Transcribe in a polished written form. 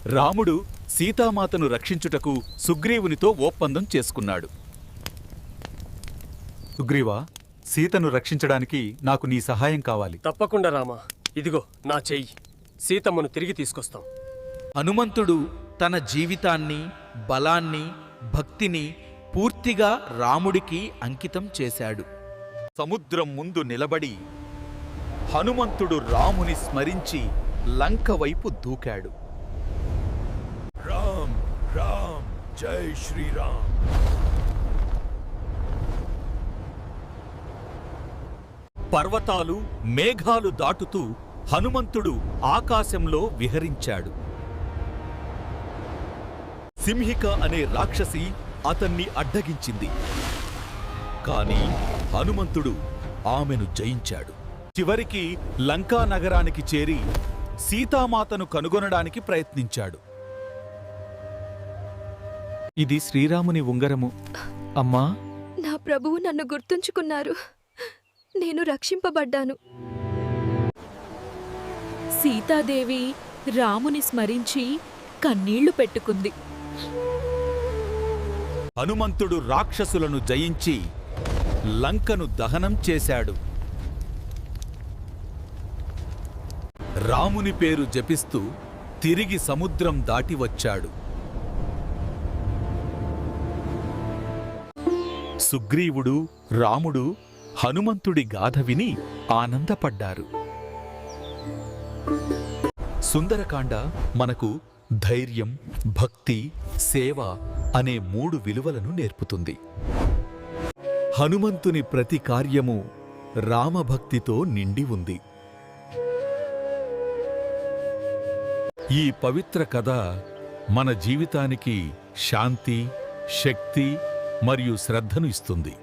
రాముడు సీతామాతను రక్షించుటకు సుగ్రీవునితో ఒప్పందం చేసుకున్నాడు. సుగ్రీవా, సీతను రక్షించడానికి నాకు నీ సహాయం కావాలి. తప్పకుండా రామా, ఇదిగో నా చెయ్యి. సీతమ్మను తిరిగి తీసుకొస్తాం. హనుమంతుడు తన జీవితాన్ని, బలాన్ని, భక్తిని పూర్తిగా రాముడికి అంకితం చేశాడు. సముద్రం ముందు నిలబడి హనుమంతుడు రాముని స్మరించి లంక వైపు దూకాడు. రామ్ రామ్ జై శ్రీరామ్. పర్వతాలు, మేఘాలు దాటుతూ హనుమంతుడు ఆకాశంలో విహరించాడు. సింహిక అనే రాక్షసి అతన్ని అడ్డగించింది. కాని హనుమంతుడు ఆమెను జయించాడు. చివరికి లంకా నగరానికి చేరి సీతామాతను కనుగొనడానికి ప్రయత్నించాడు. ఇది శ్రీరాముని ఉంగరము. అమ్మా, నా ప్రభువు నన్ను గుర్తుంచుకున్నారు. నేను రక్షింపబడ్డాను. సీతాదేవి రాముని స్మరించి కన్నీళ్లు పెట్టుకుంది. హనుమంతుడు రాక్షసులను జయించి లంకను దహనం చేశాడు. రాముని పేరు జపిస్తూ తిరిగి సముద్రం దాటి వచ్చాడు. సుగ్రీవుడు, రాముడు హనుమంతుడి గాథ విని ఆనందపడ్డారు. సుందరకాండ మనకు ధైర్యం, భక్తి, సేవ అనే 3 విలువలను నేర్పుతుంది. హనుమంతుని ప్రతి కార్యము రామభక్తితో నిండి ఉంది. ఈ పవిత్ర కథ మన జీవితానికి శాంతి, శక్తి మరియు శ్రద్ధను ఇస్తుంది.